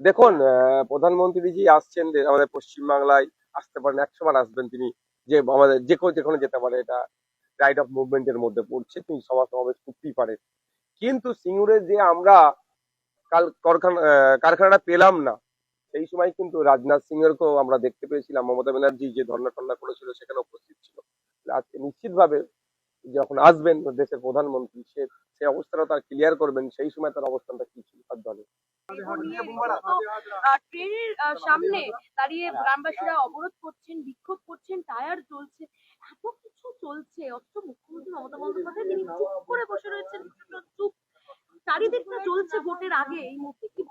দেখুন, প্রধানমন্ত্রী আসছেন আমাদের পশ্চিমবাংলায়, আসতে পারেন, 100 বার আসবেন তিনি। যে আমাদের যেখানে যেতে পারে, এটা রাইট অফ মুভমেন্টের মধ্যে পড়ছে, তিনি সভা সমাবেশ করতেই পারে। কিন্তু সিঙ্গুরে যে আমরা কাল কারখানাটা পেলাম না, সেই সময় কিন্তু রাজনাথ সিং এরকেও আমরা দেখতে পেয়েছিলাম। মমতা ব্যানার্জি যে ধর্ণা টর্ণা করেছিল সেখানে উপস্থিত ছিল। আজকে নিশ্চিতভাবে যখন আসবেন দেশের প্রধানমন্ত্রী, সে অবস্থাটা তার ক্লিয়ার করবেন, সেই সময় তার অবস্থানটা কি ছিল তার দলে। ট্রেনের সামনে দাঁড়িয়ে গ্রামবাসীরা অবরোধ করছেন, বিক্ষোভ করছেন, টায়ার জ্বলছে, এত কিছু চলছে, অথচ মুখ্যমন্ত্রী মমতা বন্দ্যোপাধ্যায় তিনি চুপ করে বসে রয়েছেন। চুপ, চারিদিকটা চলছে ভোটের আগে। এই মুহূর্তে কি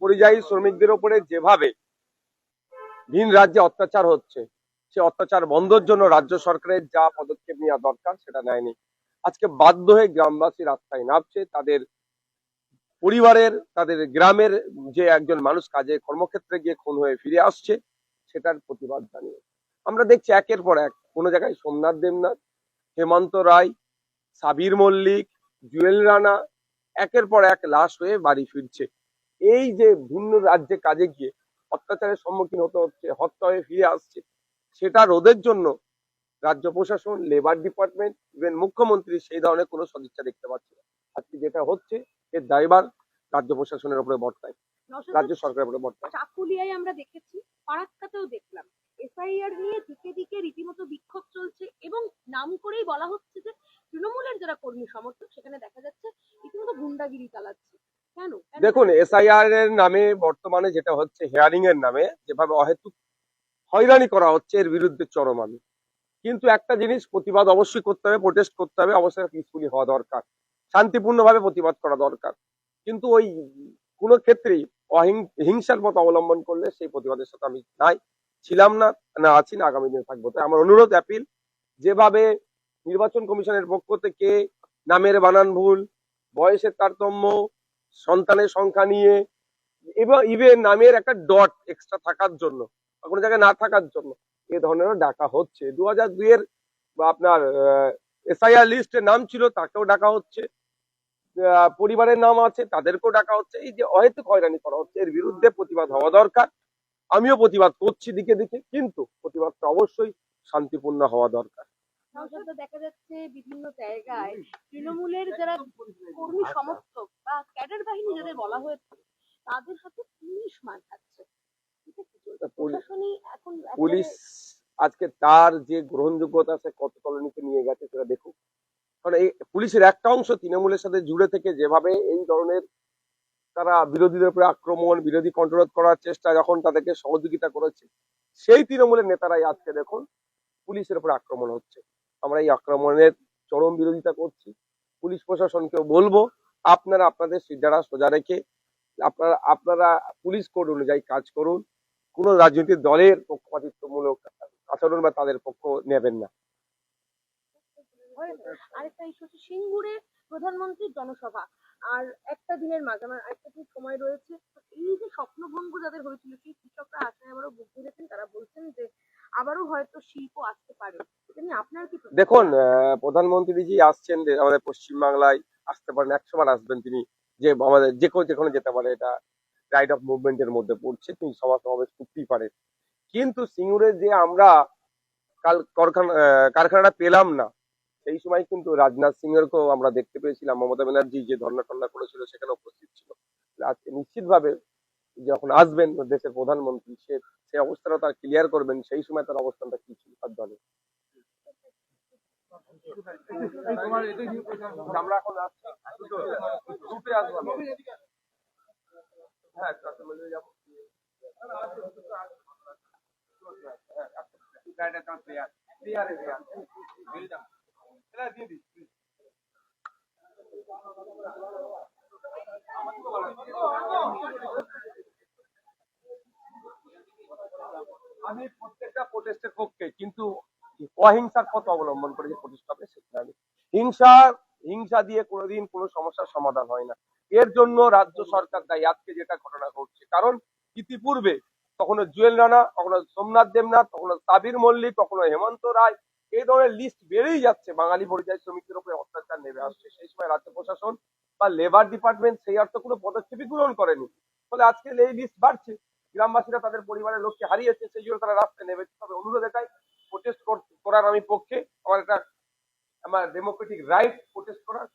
পরিযায়ী শ্রমিকদের উপরে যেভাবে ভিন রাজ্যে অত্যাচার হচ্ছে, সে অত্যাচার বন্ধের জন্য রাজ্য সরকারের যা পদক্ষেপ নেওয়া দরকার সেটা নেয়নি। আজকে বাধ্য হয়ে গ্রামবাসী রাস্তায় নামছে, তাদের পরিবারের, তাদের গ্রামের যে একজন মানুষ কাজে কর্মক্ষেত্রে গিয়ে খুন হয়ে ফিরে আসছে, সেটার প্রতিবাদ জানিয়ে আমরা দেখছি একের পর এক কোনো জায়গায় সোমনাথ দেবনাথ, হেমন্ত রায়, সাবির মল্লিক, জুয়েল রানা একের পর এক লাশ হয়ে বাড়ি ফিরছে। এই যে ভিন্ন রাজ্যে কাজে গিয়ে অত্যাচারের সম্মুখীন হতে হচ্ছে, হত্যা হয়ে ফিরে আসছে, সেটা রোধের জন্য রাজ্য প্রশাসন, লেবার ডিপার্টমেন্ট, ইভেন মুখ্যমন্ত্রী সেই ধরনের কোনো সদিচ্ছা দেখতে পাচ্ছে না। আজকে যেটা হচ্ছে এর দায়ভার রাজ্য প্রশাসনের উপরে বর্তায়, রাজ্য সরকারের উপরে বর্তায়। চাকুলিয়ায় আমরা দেখেছি, ফারাক্কাতেও দেখলাম, এসআইআর নিয়ে দিকে দিকে রীতিমতো বিক্ষোভ চলছে এবং নাম করেই বলা হচ্ছে যে তৃণমূলের যারা কর্মী সমর্থক সেখানে দেখা যাচ্ছে রীতিমতো গুন্ডাগিরি চালাচ্ছে। কেন? দেখুন, এসআইআর এর নামে বর্তমানে যেটা হচ্ছে, হেয়ারিং এর নামে যেভাবে অহেতুক হয়রানি করা হচ্ছে, এর বিরুদ্ধে চরম আমি। কিন্তু একটা জিনিস, প্রতিবাদ অবশ্যই করতে হবে, প্রোটেস্ট করতে হবে, অবশ্যই পিসফুলি হওয়া দরকার, শান্তিপূর্ণভাবে প্রতিবাদ করা দরকার। কিন্তু ওই কোনো ক্ষেত্রেই হিংসার পথ অবলম্বন করলে সেই প্রতিবাদের সাথে আমি নাই, ছিলাম না, না আছি না, আগামী দিনে থাকবো। তাই আমার অনুরোধ, অ্যাপিল, যেভাবে নির্বাচন কমিশনের পক্ষ থেকে নামের বানান ভুল, বয়সের তারতম্য, সন্তানের সংখ্যা নিয়ে, এবং ইভেন নামের একটা ডট এক্সট্রা থাকার জন্য, কোনো জায়গায় না থাকার জন্য এ ধরনেরও ডাকা হচ্ছে। 2002 এর বা আপনার এসআইআর লিস্টে নাম ছিল, তাকেও ডাকা হচ্ছে, পরিবারের নাম আছে তাদেরকেও ডাকা হচ্ছে। এই যে অহেতুক হয়রানি করা হচ্ছে, এর বিরুদ্ধে প্রতিবাদ হওয়া দরকার। আমিও প্রতিবাদ করছি দিকে দিকে, কিন্তু প্রতিবাদটা অবশ্যই শান্তিপূর্ণ হওয়া দরকার। দেখা যাচ্ছে বিভিন্ন জায়গায় তৃণমূলের যারা কর্মী সমর্থক বা ক্যাডার বাহিনী যাদের বলা হয়েছে তাদের হাতে পুলিশ মার খাচ্ছে। পুলিশ আজকে তার যে গ্রহণযোগ্যতা সে কত কলোনিতে নিয়ে গেছে সেটা দেখুক। কারণ এই পুলিশের একটা অংশ তৃণমূলের সাথে জুড়ে থেকে যেভাবে এই ধরনের তারা বিরোধীদের উপরে আক্রমণ, বিরোধী কন্ট্রোল করার চেষ্টা, যখন তাদেরকে সহযোগিতা করেছে, সেই তৃণমূলের নেতারাই আজকে দেখুন পুলিশের উপরে আক্রমণ হচ্ছে। আমরা এই আক্রমণের চরম বিরোধিতা করছি। পুলিশ প্রশাসনকেও বলবো, আপনারা আপনাদের সিদ্ধারা সোজা রেখে আপনারা পুলিশ কোড অনুযায়ী কাজ করুন। কোন রাজনৈতিক দলের পক্ষপাতিত্বমূলক আচরণ বা তাদের পক্ষ নেবেন না। আরেকটা ইস্যু হচ্ছে সিঙ্গুরে প্রধানমন্ত্রীর জনসভা, আর একটা দিনের মাঝে আমার একটা দিন সময় রয়েছে। এই যে স্বপ্নভঙ্গ যাদের হয়েছিল, সেই কৃষকরা আশায় আবারও বুক ধরেছেন। তারা বলছেন যে আবারও হয়তো শিল্প আসতে পারে। এটা নিয়ে আপনার কি? দেখুন, প্রধানমন্ত্রী আসছেন আমাদের পশ্চিমবাংলায়, আসতে পারেন, 100 বার আসবেন তিনি। যে আমাদের যেখানে যেতে পারে, এটা রাইট অফ মুভমেন্টের মধ্যে পড়ছে, তিনি সভা সমাবেশ করতেই পারে। কিন্তু সিঙ্গুরে যে আমরা কারখানাটা পেলাম না, সেই সময় কিন্তু রাজনাথ সিং এরকেও আমরা দেখতে পেয়েছিলাম। মমতা ব্যানার্জি যে ধর্ণা টর্ণা করেছিল সেখানে উপস্থিত ছিল। আজকে নিশ্চিতভাবে যখন আসবেন দেশের প্রধানমন্ত্রী, সে অবস্থাটা তার ক্লিয়ার করবেন, সেই সময় তার অবস্থানটা কি ছিল তার দলে। আমরা এখন আসছি, আসবো। হ্যাঁ, যাবো। আমি প্রত্যেকটা প্রোটেস্টের পক্ষে, কিন্তু অহিংসার পথ অবলম্বন করে যে প্রতিষ্ঠা হবে সেটা আমি। হিংসা দিয়ে কোনোদিন কোনো সমস্যার সমাধান হয় না। এর জন্য রাজ্য সরকার দায়ী। আজকে যেটা ঘটনা ঘটছে, কারণ ইতিপূর্বে কখনো জুয়েল রানা, কখনো সোমনাথ দেবনাথ, কখনো সাবির মল্লিক, কখনো হেমন্ত রায়, এই ধরনের লিস্ট বেড়েই যাচ্ছে। বাঙালি পরিযায়ী শ্রমিকদের উপরে অত্যাচার নেমে আসছে। সেই সময় রাজ্য প্রশাসন বা লেবার ডিপার্টমেন্ট সেই অর্থে কোনো পদক্ষেপই গ্রহণ করেনি। ফলে আজকে এই লিস্ট বাড়ছে। গ্রামবাসীরা তাদের পরিবারের লোককে হারিয়েছে, সেই জন্য তারা রাস্তায় নেমেছে। তবে অনুরোধ এটাই, প্রোটেস্ট করার আমি পক্ষে। আমার ডেমোক্রেটিক রাইট প্রোটেস্ট করার।